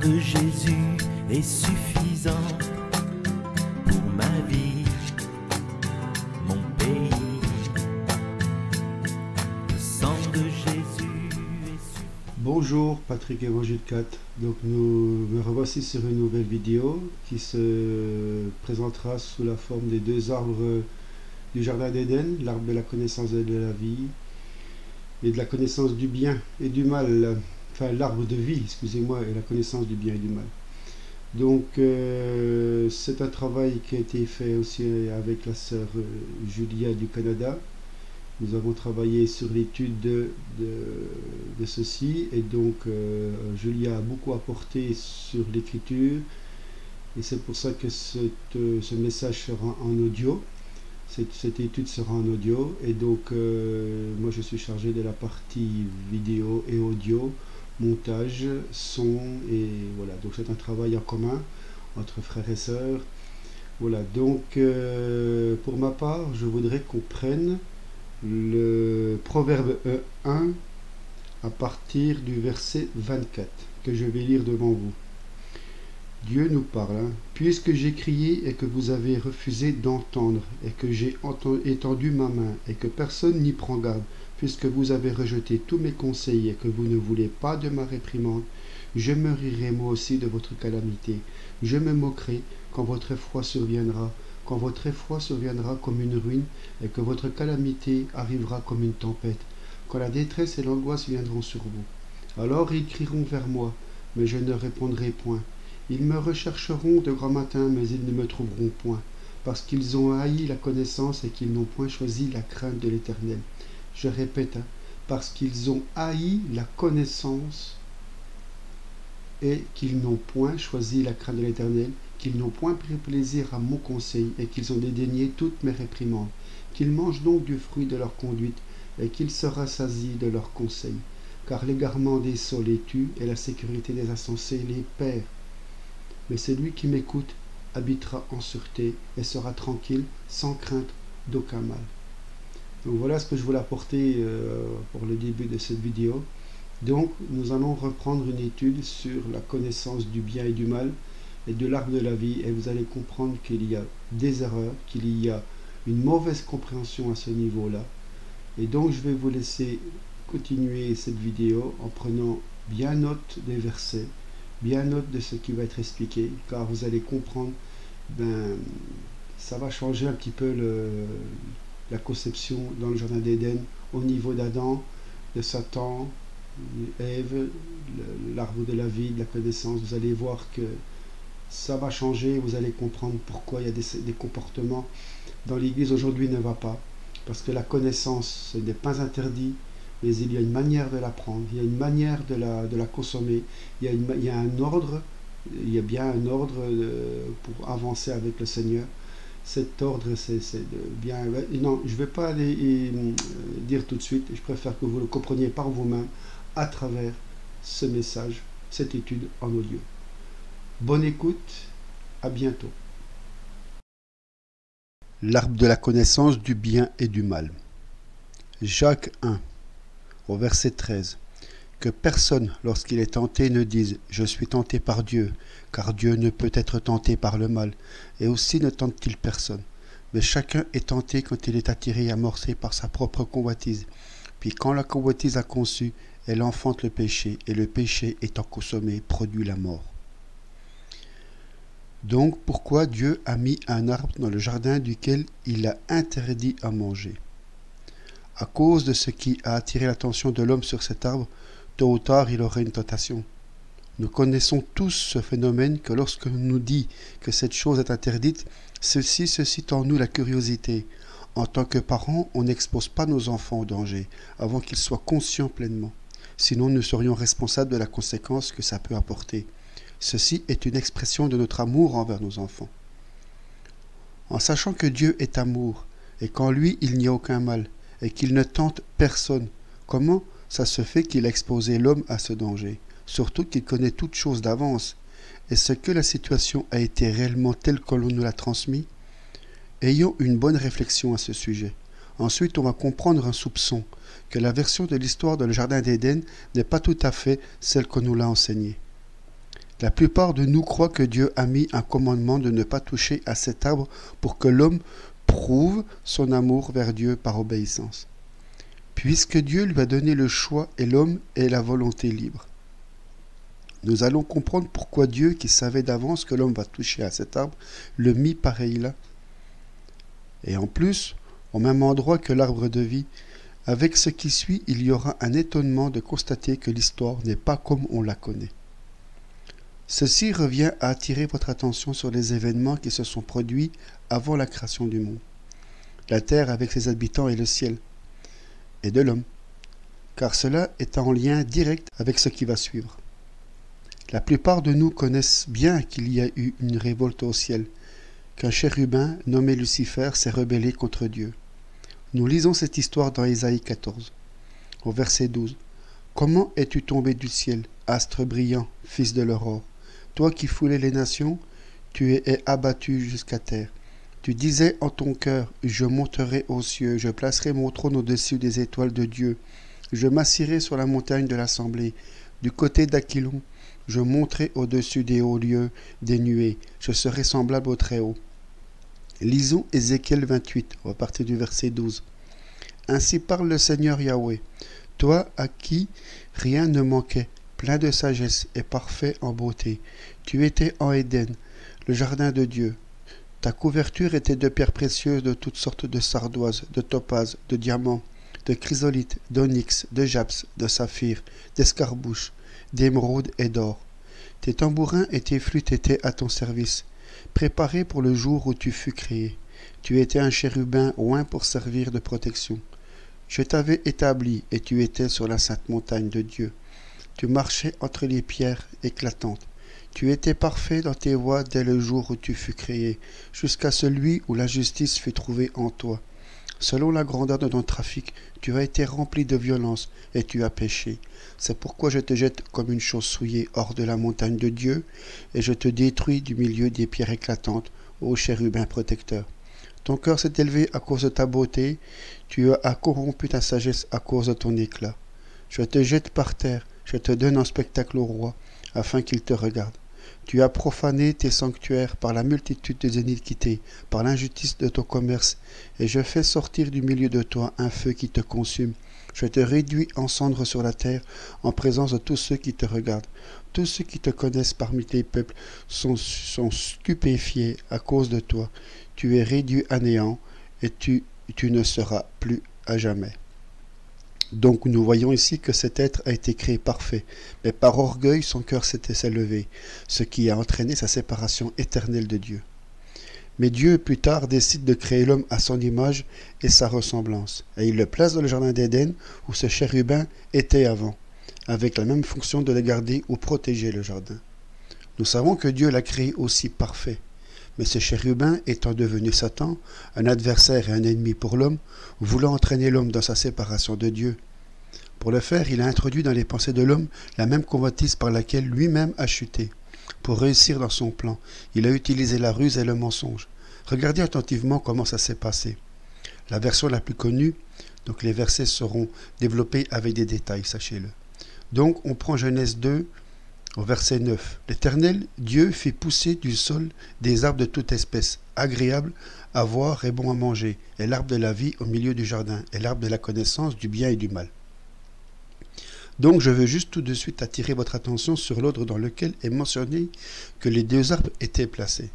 de Jésus est suffisant pour ma vie, mon pays. Le sang de Jésus est suffisant. Bonjour, Patrick Évangile 4. Donc me revoici sur une nouvelle vidéo qui se présentera sous la forme des deux arbres du Jardin d'Éden, l'arbre de la connaissance de la vie et de la connaissance du bien et du mal, enfin l'arbre de vie, excusez-moi, et la connaissance du bien et du mal. Donc c'est un travail qui a été fait aussi avec la sœur Julia du Canada. Nous avons travaillé sur l'étude de ceci, et donc Julia a beaucoup apporté sur l'écriture, et c'est pour ça que ce message sera en audio. Cette étude sera en audio, et donc moi je suis chargé de la partie vidéo et audio, montage, son, et voilà, donc c'est un travail en commun entre frères et sœurs. Voilà, donc pour ma part, je voudrais qu'on prenne le proverbe 1 à partir du verset 24 que je vais lire devant vous. Dieu nous parle, hein. Puisque j'ai crié et que vous avez refusé d'entendre, et que j'ai étendu ma main et que personne n'y prend garde, puisque vous avez rejeté tous mes conseils et que vous ne voulez pas de ma réprimande, je me rirai moi aussi de votre calamité. Je me moquerai quand votre effroi surviendra, quand votre effroi surviendra comme une ruine et que votre calamité arrivera comme une tempête, quand la détresse et l'angoisse viendront sur vous. Alors ils crieront vers moi, mais je ne répondrai point. Ils me rechercheront de grand matin, mais ils ne me trouveront point, parce qu'ils ont haï la connaissance et qu'ils n'ont point choisi la crainte de l'Éternel. Je répète, hein, parce qu'ils ont haï la connaissance et qu'ils n'ont point choisi la crainte de l'Éternel, qu'ils n'ont point pris plaisir à mon conseil et qu'ils ont dédaigné toutes mes réprimandes. Qu'ils mangent donc du fruit de leur conduite et qu'ils se rassasient de leurs conseils. Car l'égarement des sots les tue et la sécurité des insensés les perd. Mais celui qui m'écoute habitera en sûreté et sera tranquille sans crainte d'aucun mal. Donc voilà ce que je voulais apporter pour le début de cette vidéo. Donc nous allons reprendre une étude sur la connaissance du bien et du mal et de l'arbre de la vie, et vous allez comprendre qu'il y a des erreurs, qu'il y a une mauvaise compréhension à ce niveau-là. Et donc je vais vous laisser continuer cette vidéo en prenant bien note des versets, bien note de ce qui va être expliqué, car vous allez comprendre, ça va changer un petit peu la conception dans le Jardin d'Éden au niveau d'Adam, de Satan, Ève, l'arbre de la vie, de la connaissance. Vous allez voir que ça va changer, vous allez comprendre pourquoi il y a des comportements dans l'église aujourd'hui ne va pas, parce que la connaissance, ce n'est pas interdit, mais il y a une manière de la prendre, il y a une manière de la consommer, il y a un ordre, il y a bien un ordre pour avancer avec le Seigneur. Cet ordre, c'est bien... Non, je ne vais pas aller dire tout de suite, je préfère que vous le compreniez par vous-même à travers ce message, cette étude en audio. Bonne écoute, à bientôt. L'arbre de la connaissance du bien et du mal. Jacques 1, au verset 13. Que personne, lorsqu'il est tenté, ne dise « Je suis tenté par Dieu », car Dieu ne peut être tenté par le mal, et aussi ne tente-t-il personne. Mais chacun est tenté quand il est attiré et amorcé par sa propre convoitise. Puis quand la convoitise a conçu, elle enfante le péché, et le péché étant consommé produit la mort. Donc pourquoi Dieu a mis un arbre dans le jardin duquel il a interdit à manger? À cause de ce qui a attiré l'attention de l'homme sur cet arbre, tôt ou tard il aurait une tentation. Nous connaissons tous ce phénomène que lorsque l'on nous dit que cette chose est interdite, ceci suscite en nous la curiosité. En tant que parents, on n'expose pas nos enfants au danger avant qu'ils soient conscients pleinement. Sinon nous serions responsables de la conséquence que ça peut apporter. Ceci est une expression de notre amour envers nos enfants. En sachant que Dieu est amour, et qu'en lui il n'y a aucun mal, et qu'il ne tente personne, comment ça se fait qu'il a exposé l'homme à ce danger? Surtout qu'il connaît toutes choses d'avance. Est-ce que la situation a été réellement telle que l'on nous l'a transmise? Ayons une bonne réflexion à ce sujet. Ensuite, on va comprendre un soupçon, que la version de l'histoire dans le Jardin d'Éden n'est pas tout à fait celle qu'on nous l'a enseignée. La plupart de nous croient que Dieu a mis un commandement de ne pas toucher à cet arbre pour que l'homme prouve son amour vers Dieu par obéissance. Puisque Dieu lui a donné le choix et l'homme ait la volonté libre. Nous allons comprendre pourquoi Dieu, qui savait d'avance que l'homme va toucher à cet arbre, le mit pareil là. Et en plus, au même endroit que l'arbre de vie, avec ce qui suit, il y aura un étonnement de constater que l'histoire n'est pas comme on la connaît. Ceci revient à attirer votre attention sur les événements qui se sont produits avant la création du monde. La terre avec ses habitants et le ciel, et de l'homme, car cela est en lien direct avec ce qui va suivre. La plupart de nous connaissent bien qu'il y a eu une révolte au ciel, qu'un chérubin nommé Lucifer s'est rebellé contre Dieu. Nous lisons cette histoire dans Ésaïe 14, au verset 12. « Comment es-tu tombé du ciel, astre brillant, fils de l'aurore? Toi qui foulais les nations, tu es abattu jusqu'à terre. Tu disais en ton cœur, je monterai aux cieux, je placerai mon trône au-dessus des étoiles de Dieu. Je m'assirai sur la montagne de l'assemblée, du côté d'Aquilon. Je monterai au-dessus des hauts lieux des nuées, je serai semblable au Très-Haut. » Lisons Ézéchiel 28, à partir du verset 12. « Ainsi parle le Seigneur Yahweh, toi à qui rien ne manquait, plein de sagesse et parfait en beauté. Tu étais en Éden, le jardin de Dieu. Ta couverture était de pierres précieuses de toutes sortes de sardoises, de topazes, de diamants, de chrysolites, d'onyx, de japs, de saphir, d'escarbouches, d'émeraude et d'or. Tes tambourins et tes flûtes étaient à ton service, préparés pour le jour où tu fus créé. Tu étais un chérubin oint pour servir de protection. Je t'avais établi et tu étais sur la sainte montagne de Dieu. Tu marchais entre les pierres éclatantes. Tu étais parfait dans tes voies dès le jour où tu fus créé, jusqu'à celui où la justice fut trouvée en toi. Selon la grandeur de ton trafic, tu as été rempli de violence et tu as péché. C'est pourquoi je te jette comme une chose souillée hors de la montagne de Dieu, et je te détruis du milieu des pierres éclatantes, ô chérubin protecteur. Ton cœur s'est élevé à cause de ta beauté, tu as corrompu ta sagesse à cause de ton éclat. Je te jette par terre, je te donne en spectacle au roi, afin qu'il te regarde. Tu as profané tes sanctuaires par la multitude des iniquités, par l'injustice de ton commerce, et je fais sortir du milieu de toi un feu qui te consume. Je te réduis en cendres sur la terre, en présence de tous ceux qui te regardent. Tous ceux qui te connaissent parmi tes peuples sont stupéfiés à cause de toi. Tu es réduit à néant, et tu ne seras plus à jamais. » Donc nous voyons ici que cet être a été créé parfait, mais par orgueil son cœur s'est levé, ce qui a entraîné sa séparation éternelle de Dieu. Mais Dieu plus tard décide de créer l'homme à son image et sa ressemblance, et il le place dans le jardin d'Éden où ce chérubin était avant, avec la même fonction de le garder ou protéger le jardin. Nous savons que Dieu l'a créé aussi parfait, mais ce chérubin étant devenu Satan, un adversaire et un ennemi pour l'homme, voulant entraîner l'homme dans sa séparation de Dieu. Pour le faire, il a introduit dans les pensées de l'homme la même convoitise par laquelle lui-même a chuté. Pour réussir dans son plan, il a utilisé la ruse et le mensonge. Regardez attentivement comment ça s'est passé. La version la plus connue, donc les versets seront développés avec des détails, sachez-le. Donc on prend Genèse 2, au verset 9, « L'Éternel Dieu fit pousser du sol des arbres de toute espèce, agréables à voir et bons à manger, et l'arbre de la vie au milieu du jardin, et l'arbre de la connaissance du bien et du mal. » Donc je veux juste tout de suite attirer votre attention sur l'ordre dans lequel est mentionné que les deux arbres étaient placés.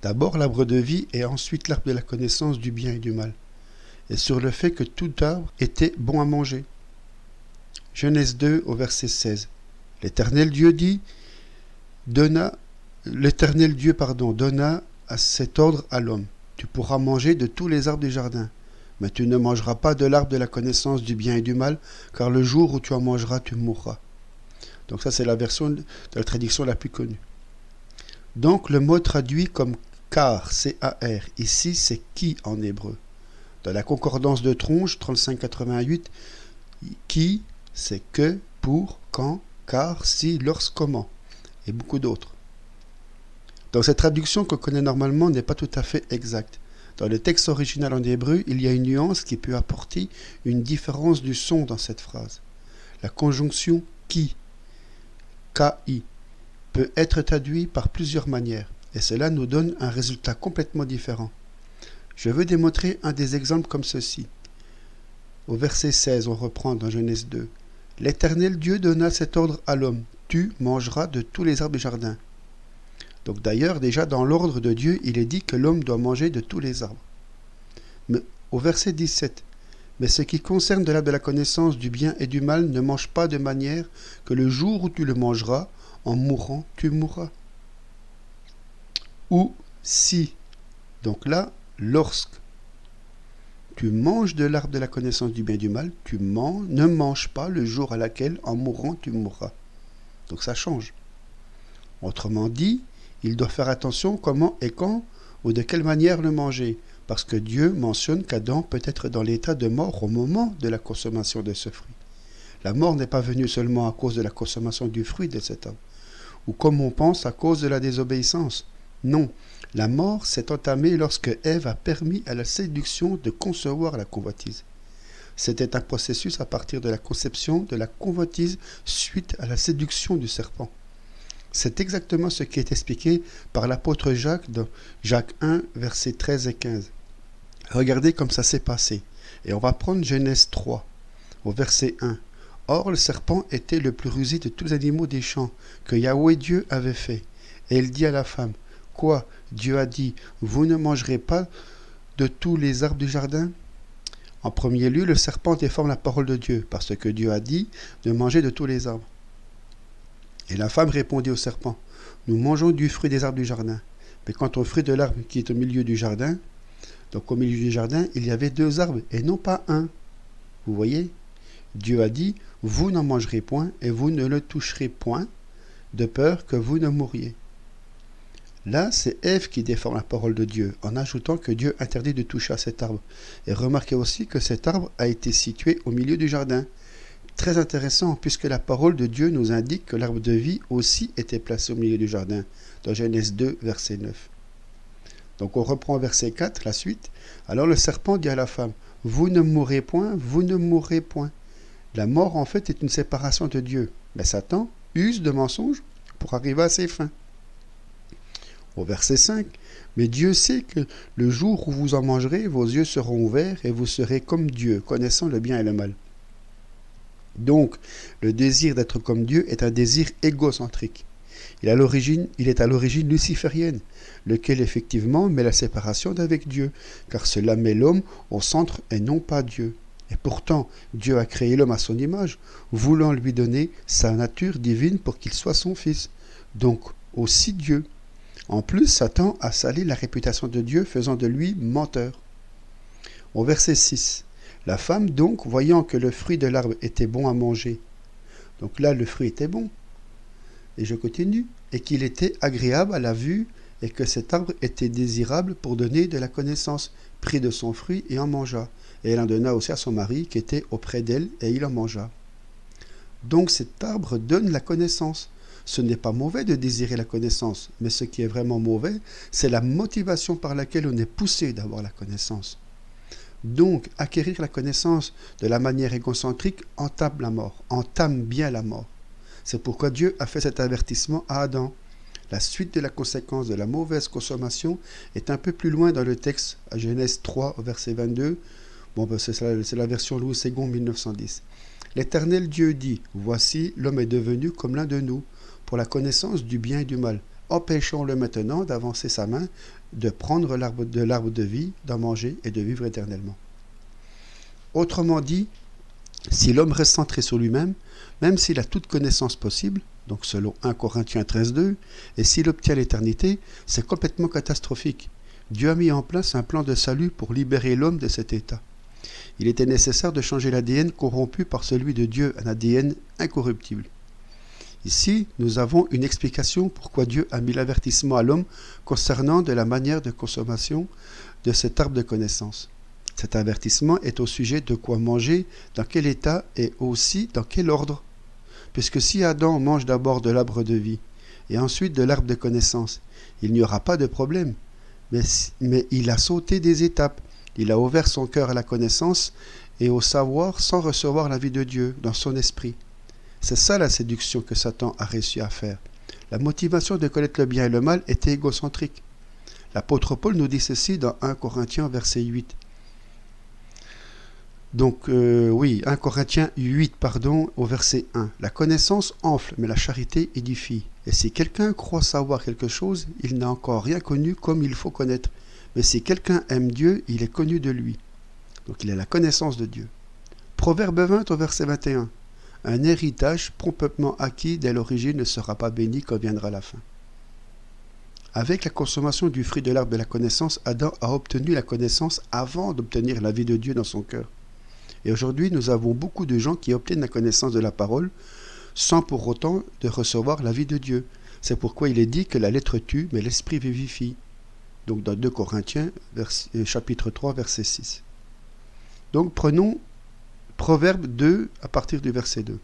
D'abord l'arbre de vie et ensuite l'arbre de la connaissance du bien et du mal, et sur le fait que tout arbre était bon à manger. Genèse 2 au verset 16. L'Éternel Dieu donna à cet ordre à l'homme. Tu pourras manger de tous les arbres du jardin, mais tu ne mangeras pas de l'arbre de la connaissance du bien et du mal, car le jour où tu en mangeras, tu mourras. Donc ça, c'est la version de la traduction la plus connue. Donc le mot traduit comme car, C-A-R, ici c'est qui en hébreu. Dans la concordance de Tronche, 3588, qui, c'est que, pour, quand, car, si, lorsque, comment, et beaucoup d'autres. Donc cette traduction qu'on connaît normalement n'est pas tout à fait exacte. Dans le texte original en hébreu, il y a une nuance qui peut apporter une différence du son dans cette phrase. La conjonction qui, K-I, peut être traduit par plusieurs manières, et cela nous donne un résultat complètement différent. Je veux démontrer un des exemples comme ceci. Au verset 16, on reprend dans Genèse 2. « L'Éternel Dieu donna cet ordre à l'homme, tu mangeras de tous les arbres du jardin. » Donc d'ailleurs, déjà dans l'ordre de Dieu, il est dit que l'homme doit manger de tous les arbres. Mais au verset 17, « Mais ce qui concerne de l'arbre de la connaissance du bien et du mal, ne mange pas de manière que le jour où tu le mangeras, en mourant, tu mourras. » Ou si, donc là, lorsque tu manges de l'arbre de la connaissance du bien et du mal, ne manges pas le jour à laquelle, en mourant, tu mourras. Donc ça change. Autrement dit, il doit faire attention comment et quand ou de quelle manière le manger, parce que Dieu mentionne qu'Adam peut être dans l'état de mort au moment de la consommation de ce fruit. La mort n'est pas venue seulement à cause de la consommation du fruit de cet arbre, ou comme on pense à cause de la désobéissance. Non, la mort s'est entamée lorsque Ève a permis à la séduction de concevoir la convoitise. C'était un processus à partir de la conception de la convoitise suite à la séduction du serpent. C'est exactement ce qui est expliqué par l'apôtre Jacques dans Jacques 1, versets 13 et 15. Regardez comme ça s'est passé. Et on va prendre Genèse 3, au verset 1. « Or, le serpent était le plus rusé de tous les animaux des champs que Yahweh Dieu avait fait. Et il dit à la femme, « Quoi ? Dieu a dit, vous ne mangerez pas de tous les arbres du jardin ?» En premier lieu, le serpent déforme la parole de Dieu, parce que Dieu a dit de manger de tous les arbres. Et la femme répondit au serpent, « Nous mangeons du fruit des arbres du jardin. Mais quant au fruit de l'arbre qui est au milieu du jardin, donc au milieu du jardin, il y avait 2 arbres et non pas un. Vous voyez ? Dieu a dit, vous n'en mangerez point et vous ne le toucherez point, de peur que vous ne mouriez. » Là, c'est Ève qui déforme la parole de Dieu, en ajoutant que Dieu interdit de toucher à cet arbre. Et remarquez aussi que cet arbre a été situé au milieu du jardin. Très intéressant, puisque la parole de Dieu nous indique que l'arbre de vie aussi était placé au milieu du jardin, dans Genèse 2, verset 9. Donc on reprend verset 4, la suite. « Alors le serpent dit à la femme, « Vous ne mourrez point, vous ne mourrez point. » La mort, en fait, est une séparation de Dieu. Mais Satan use de mensonges pour arriver à ses fins. Au verset 5, « Mais Dieu sait que le jour où vous en mangerez, vos yeux seront ouverts et vous serez comme Dieu, connaissant le bien et le mal. » Donc, le désir d'être comme Dieu est un désir égocentrique. Il est à l'origine luciférienne, lequel effectivement met la séparation d'avec Dieu, car cela met l'homme au centre et non pas Dieu. Et pourtant, Dieu a créé l'homme à son image, voulant lui donner sa nature divine pour qu'il soit son fils, donc aussi Dieu. En plus, Satan a sali la réputation de Dieu, faisant de lui menteur. Au verset 6, la femme donc, voyant que le fruit de l'arbre était bon à manger, donc là le fruit était bon, et je continue, et qu'il était agréable à la vue, et que cet arbre était désirable pour donner de la connaissance, prit de son fruit et en mangea. Et elle en donna aussi à son mari qui était auprès d'elle, et il en mangea. Donc cet arbre donne la connaissance. Ce n'est pas mauvais de désirer la connaissance, mais ce qui est vraiment mauvais, c'est la motivation par laquelle on est poussé d'avoir la connaissance. Donc, acquérir la connaissance de la manière égocentrique entame la mort, entame bien la mort. C'est pourquoi Dieu a fait cet avertissement à Adam. La suite de la conséquence de la mauvaise consommation est un peu plus loin dans le texte, à Genèse 3, verset 22. C'est la version Louis II 1910. L'Éternel Dieu dit, « Voici, l'homme est devenu comme l'un de nous, pour la connaissance du bien et du mal. Empêchons-le maintenant d'avancer sa main, de prendre de l'arbre de vie, d'en manger et de vivre éternellement. » Autrement dit, si l'homme reste centré sur lui-même, même s'il a toute connaissance possible, donc selon 1 Corinthiens 13, 2, et s'il obtient l'éternité, c'est complètement catastrophique. Dieu a mis en place un plan de salut pour libérer l'homme de cet état. Il était nécessaire de changer l'ADN corrompu par celui de Dieu, un ADN incorruptible. Ici, nous avons une explication pourquoi Dieu a mis l'avertissement à l'homme concernant de la manière de consommation de cet arbre de connaissance. Cet avertissement est au sujet de quoi manger, dans quel état et aussi dans quel ordre. Puisque si Adam mange d'abord de l'arbre de vie et ensuite de l'arbre de connaissance, il n'y aura pas de problème. Mais il a sauté des étapes. Il a ouvert son cœur à la connaissance et au savoir sans recevoir la vie de Dieu dans son esprit. C'est ça la séduction que Satan a réussi à faire. La motivation de connaître le bien et le mal était égocentrique. L'apôtre Paul nous dit ceci dans 1 Corinthiens verset 8. Donc, 1 Corinthiens 8, au verset 1. La connaissance enfle, mais la charité édifie. Et si quelqu'un croit savoir quelque chose, il n'a encore rien connu comme il faut connaître. Mais si quelqu'un aime Dieu, il est connu de lui. Donc, il a la connaissance de Dieu. Proverbe 20 au verset 21. Un héritage promptement acquis dès l'origine ne sera pas béni quand viendra la fin. Avec la consommation du fruit de l'arbre de la connaissance, Adam a obtenu la connaissance avant d'obtenir la vie de Dieu dans son cœur. Et aujourd'hui, nous avons beaucoup de gens qui obtiennent la connaissance de la parole sans pour autant de recevoir la vie de Dieu. C'est pourquoi il est dit que la lettre tue, mais l'esprit vivifie. Donc dans 2 Corinthiens, chapitre 3, verset 6. Donc prenons Proverbe 2 à partir du verset 2.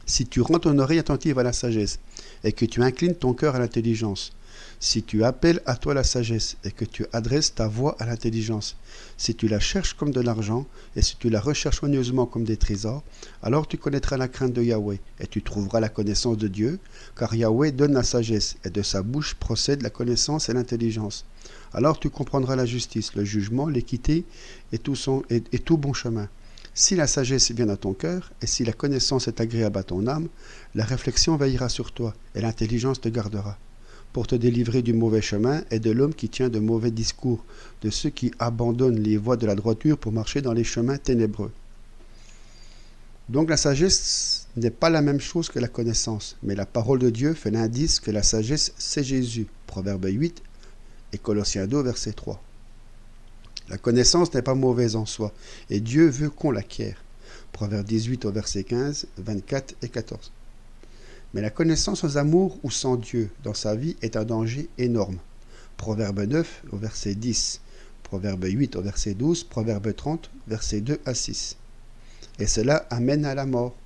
Si tu rends ton oreille attentive à la sagesse et que tu inclines ton cœur à l'intelligence, si tu appelles à toi la sagesse et que tu adresses ta voix à l'intelligence, si tu la cherches comme de l'argent et si tu la recherches soigneusement comme des trésors, alors tu connaîtras la crainte de Yahweh et tu trouveras la connaissance de Dieu, car Yahweh donne la sagesse et de sa bouche procède la connaissance et l'intelligence. Alors tu comprendras la justice, le jugement, l'équité et tout bon chemin. Si la sagesse vient à ton cœur et si la connaissance est agréable à ton âme, la réflexion veillera sur toi et l'intelligence te gardera, pour te délivrer du mauvais chemin et de l'homme qui tient de mauvais discours, de ceux qui abandonnent les voies de la droiture pour marcher dans les chemins ténébreux. Donc la sagesse n'est pas la même chose que la connaissance, mais la parole de Dieu fait l'indice que la sagesse, c'est Jésus. Proverbe 8 et Colossiens 2, verset 3. La connaissance n'est pas mauvaise en soi, et Dieu veut qu'on l'acquiert. Proverbe 18 au verset 15, 24 et 14. Mais la connaissance sans amour ou sans Dieu dans sa vie est un danger énorme. Proverbe 9 au verset 10, Proverbe 8 au verset 12, Proverbe 30, verset 2 à 6. Et cela amène à la mort.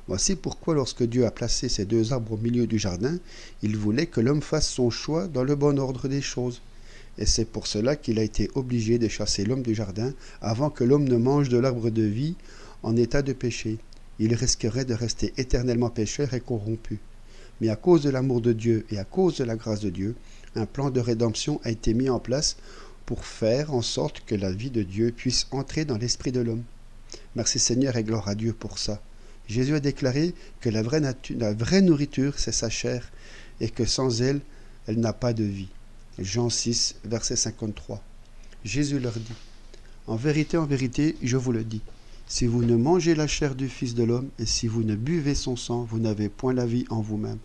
Voici pourquoi lorsque Dieu a placé ces deux arbres au milieu du jardin, il voulait que l'homme fasse son choix dans le bon ordre des choses. Et c'est pour cela qu'il a été obligé de chasser l'homme du jardin avant que l'homme ne mange de l'arbre de vie en état de péché. Il risquerait de rester éternellement pécheur et corrompu. Mais à cause de l'amour de Dieu et à cause de la grâce de Dieu, un plan de rédemption a été mis en place pour faire en sorte que la vie de Dieu puisse entrer dans l'esprit de l'homme. Merci Seigneur et gloire à Dieu pour ça. Jésus a déclaré que la vraie nourriture, c'est sa chair, et que sans elle, elle n'a pas de vie. Jean 6, verset 53. Jésus leur dit, en vérité, je vous le dis, si vous ne mangez la chair du Fils de l'homme, et si vous ne buvez son sang, vous n'avez point la vie en vous-même.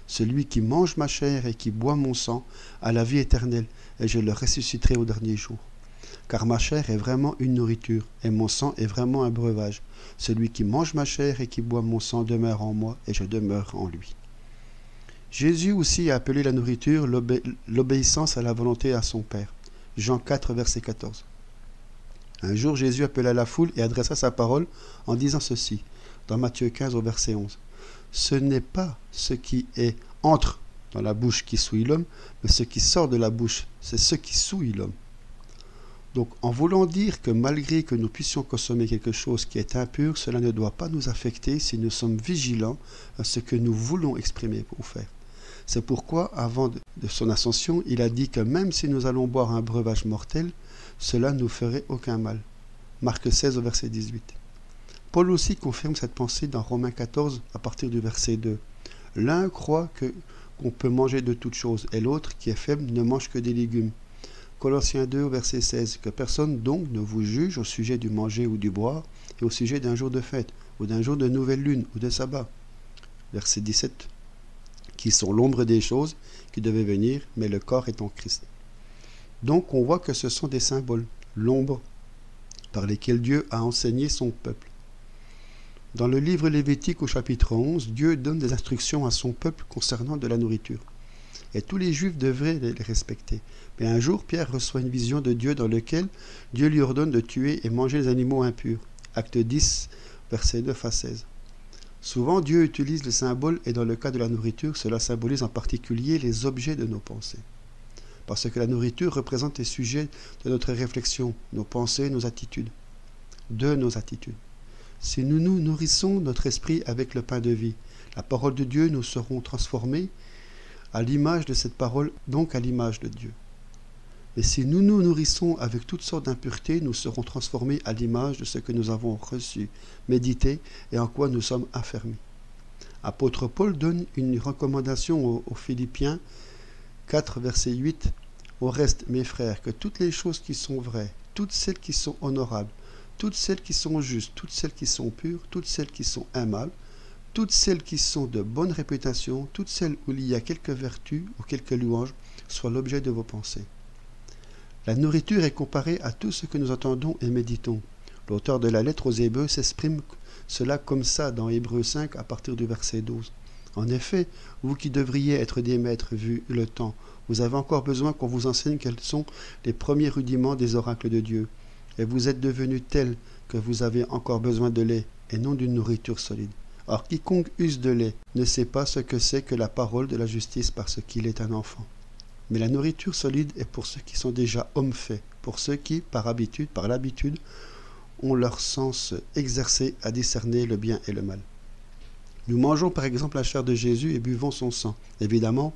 Celui qui mange ma chair et qui boit mon sang a la vie éternelle, et je le ressusciterai au dernier jour. Car ma chair est vraiment une nourriture, et mon sang est vraiment un breuvage. Celui qui mange ma chair et qui boit mon sang demeure en moi, et je demeure en lui. Jésus aussi a appelé la nourriture l'obéissance à la volonté à son Père. Jean 4, verset 14. Un jour, Jésus appela la foule et adressa sa parole en disant ceci, dans Matthieu 15, au verset 11. Ce n'est pas ce qui entre dans la bouche qui souille l'homme, mais ce qui sort de la bouche, c'est ce qui souille l'homme. Donc, en voulant dire que malgré que nous puissions consommer quelque chose qui est impur, cela ne doit pas nous affecter si nous sommes vigilants à ce que nous voulons exprimer ou faire. C'est pourquoi, avant de son ascension, il a dit que même si nous allons boire un breuvage mortel, cela ne nous ferait aucun mal. Marc 16 au verset 18. Paul aussi confirme cette pensée dans Romains 14 à partir du verset 2. L'un croit qu'on peut manger de toutes choses et l'autre, qui est faible, ne mange que des légumes. Colossiens 2 au verset 16. Que personne donc ne vous juge au sujet du manger ou du boire et au sujet d'un jour de fête ou d'un jour de nouvelle lune ou de sabbat. Verset 17. Qui sont l'ombre des choses qui devaient venir, mais le corps est en Christ. Donc on voit que ce sont des symboles, l'ombre, par lesquels Dieu a enseigné son peuple. Dans le livre Lévitique au chapitre 11, Dieu donne des instructions à son peuple concernant de la nourriture. Et tous les Juifs devraient les respecter. Mais un jour, Pierre reçoit une vision de Dieu dans laquelle Dieu lui ordonne de tuer et manger les animaux impurs. Acte 10, versets 9 à 16. Souvent, Dieu utilise les symboles et dans le cas de la nourriture, cela symbolise en particulier les objets de nos pensées. Parce que la nourriture représente les sujets de notre réflexion, nos pensées, nos attitudes. De nos attitudes. Si nous nous nourrissons notre esprit avec le pain de vie, la parole de Dieu, nous serons transformés à l'image de cette parole, donc à l'image de Dieu. Et si nous nous nourrissons avec toutes sortes d'impuretés, nous serons transformés à l'image de ce que nous avons reçu, médité et en quoi nous sommes affermis. Apôtre Paul donne une recommandation aux Philippiens 4, verset 8. « Au reste, mes frères, que toutes les choses qui sont vraies, toutes celles qui sont honorables, toutes celles qui sont justes, toutes celles qui sont pures, toutes celles qui sont aimables, toutes celles qui sont de bonne réputation, toutes celles où il y a quelque vertu ou quelque louange, soient l'objet de vos pensées. » La nourriture est comparée à tout ce que nous entendons et méditons. L'auteur de la lettre aux Hébreux s'exprime cela comme ça dans Hébreux 5 à partir du verset 12. En effet, vous qui devriez être des maîtres vu le temps, vous avez encore besoin qu'on vous enseigne quels sont les premiers rudiments des oracles de Dieu. Et vous êtes devenus tels que vous avez encore besoin de lait et non d'une nourriture solide. Or, quiconque use de lait ne sait pas ce que c'est que la parole de la justice parce qu'il est un enfant. Mais la nourriture solide est pour ceux qui sont déjà hommes faits, pour ceux qui, par l'habitude, ont leur sens exercé à discerner le bien et le mal. Nous mangeons par exemple la chair de Jésus et buvons son sang. Évidemment,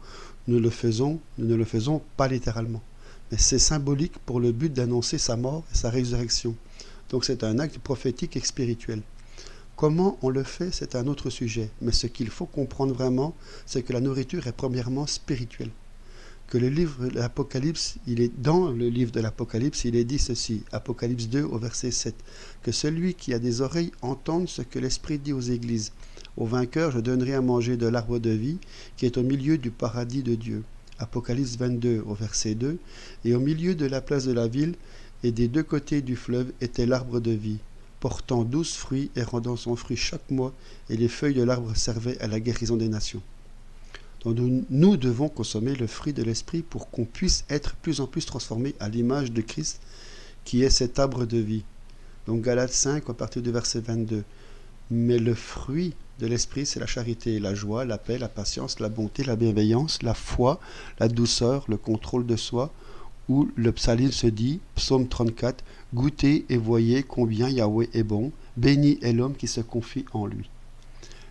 nous ne le faisons pas littéralement. Mais c'est symbolique pour le but d'annoncer sa mort et sa résurrection. Donc c'est un acte prophétique et spirituel. Comment on le fait, c'est un autre sujet. Mais ce qu'il faut comprendre vraiment, c'est que la nourriture est premièrement spirituelle. Que le livre de l'Apocalypse, dans le livre de l'Apocalypse, il est dit ceci, Apocalypse 2 au verset 7, que celui qui a des oreilles entende ce que l'Esprit dit aux églises. Au vainqueur, je donnerai à manger de l'arbre de vie qui est au milieu du paradis de Dieu. Apocalypse 22 au verset 2, et au milieu de la place de la ville et des deux côtés du fleuve était l'arbre de vie, portant 12 fruits et rendant son fruit chaque mois, et les feuilles de l'arbre servaient à la guérison des nations. Donc nous devons consommer le fruit de l'esprit pour qu'on puisse être plus en plus transformé à l'image de Christ qui est cet arbre de vie. Donc Galates 5 à partir du verset 22. Mais le fruit de l'esprit, c'est la charité, la joie, la paix, la patience, la bonté, la bienveillance, la foi, la douceur, le contrôle de soi, où le psaline se dit, psaume 34, goûtez et voyez combien Yahweh est bon, béni est l'homme qui se confie en lui.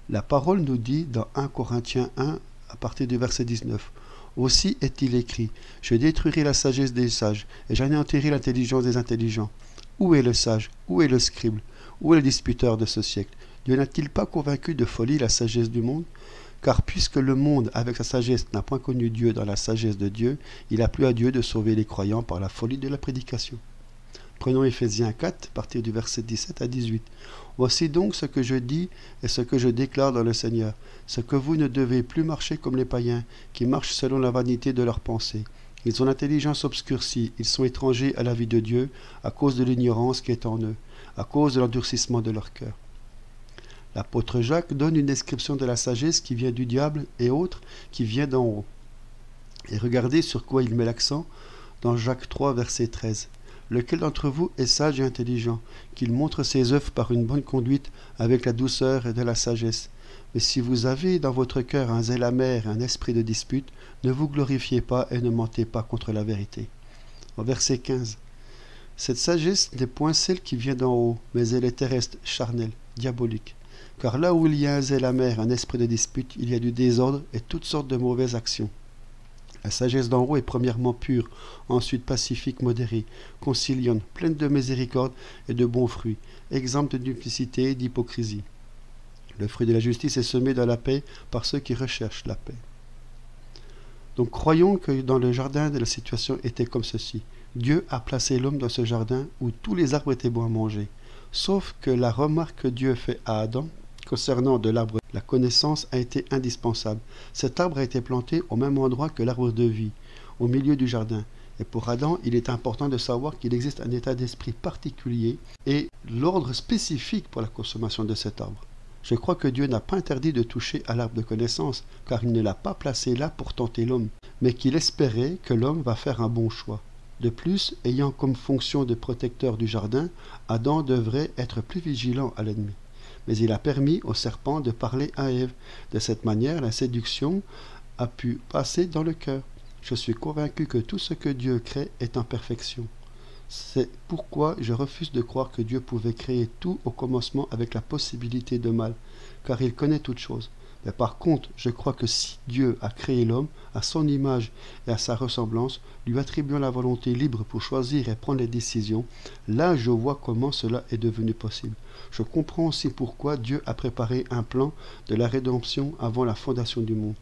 La parole nous dit dans 1 Corinthiens 1 à partir du verset 19. Aussi est-il écrit, je détruirai la sagesse des sages, et j'anéantirai l'intelligence des intelligents. Où est le sage? Où est le scribe? Où est le disputeur de ce siècle? Dieu n'a-t-il pas convaincu de folie la sagesse du monde? Car puisque le monde, avec sa sagesse, n'a point connu Dieu dans la sagesse de Dieu, il a plu à Dieu de sauver les croyants par la folie de la prédication. Prenons Éphésiens 4, à partir du verset 17 à 18. Voici donc ce que je dis et ce que je déclare dans le Seigneur, ce que vous ne devez plus marcher comme les païens, qui marchent selon la vanité de leurs pensées. Ils ont l'intelligence obscurcie, ils sont étrangers à la vie de Dieu, à cause de l'ignorance qui est en eux, à cause de l'endurcissement de leur cœur. L'apôtre Jacques donne une description de la sagesse qui vient du diable et autre qui vient d'en haut. Et regardez sur quoi il met l'accent dans Jacques 3, verset 13. Lequel d'entre vous est sage et intelligent, qu'il montre ses œuvres par une bonne conduite avec la douceur et de la sagesse. Mais si vous avez dans votre cœur un zèle amer et un esprit de dispute, ne vous glorifiez pas et ne mentez pas contre la vérité. Au verset 15. Cette sagesse n'est point celle qui vient d'en haut, mais elle est terrestre, charnelle, diabolique. Car là où il y a un zèle amer, un esprit de dispute, il y a du désordre et toutes sortes de mauvaises actions. La sagesse d'en haut est premièrement pure, ensuite pacifique, modérée, conciliante, pleine de miséricorde et de bons fruits, exempte de duplicité et d'hypocrisie. Le fruit de la justice est semé dans la paix par ceux qui recherchent la paix. Donc croyons que dans le jardin la situation était comme ceci. Dieu a placé l'homme dans ce jardin où tous les arbres étaient bons à manger. Sauf que la remarque que Dieu fait à Adam concernant de l'arbre, la connaissance a été indispensable. Cet arbre a été planté au même endroit que l'arbre de vie, au milieu du jardin. Et pour Adam, il est important de savoir qu'il existe un état d'esprit particulier et l'ordre spécifique pour la consommation de cet arbre. Je crois que Dieu n'a pas interdit de toucher à l'arbre de connaissance, car il ne l'a pas placé là pour tenter l'homme, mais qu'il espérait que l'homme va faire un bon choix. De plus, ayant comme fonction de protecteur du jardin, Adam devrait être plus vigilant à l'ennemi. Mais il a permis au serpent de parler à Ève. De cette manière, la séduction a pu passer dans le cœur. Je suis convaincu que tout ce que Dieu crée est en perfection. C'est pourquoi je refuse de croire que Dieu pouvait créer tout au commencement avec la possibilité de mal, car il connaît toutes choses. Mais par contre, je crois que si Dieu a créé l'homme à son image et à sa ressemblance, lui attribuant la volonté libre pour choisir et prendre les décisions, là je vois comment cela est devenu possible. Je comprends aussi pourquoi Dieu a préparé un plan de la rédemption avant la fondation du monde,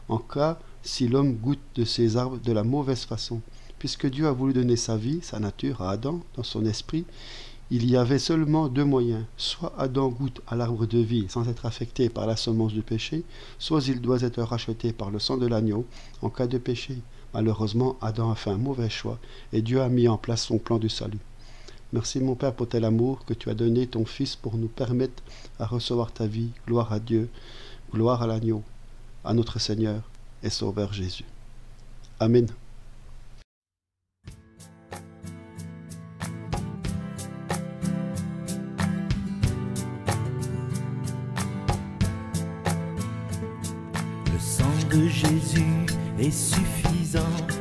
en cas si l'homme goûte de ces arbres de la mauvaise façon. Puisque Dieu a voulu donner sa vie, sa nature à Adam, dans son esprit, il y avait seulement deux moyens. Soit Adam goûte à l'arbre de vie sans être affecté par la semence du péché, soit il doit être racheté par le sang de l'agneau en cas de péché. Malheureusement, Adam a fait un mauvais choix et Dieu a mis en place son plan du salut. Merci mon Père pour tel amour que tu as donné ton Fils pour nous permettre à recevoir ta vie. Gloire à Dieu, gloire à l'agneau, à notre Seigneur et Sauveur Jésus. Amen. Le sang de Jésus est suffisant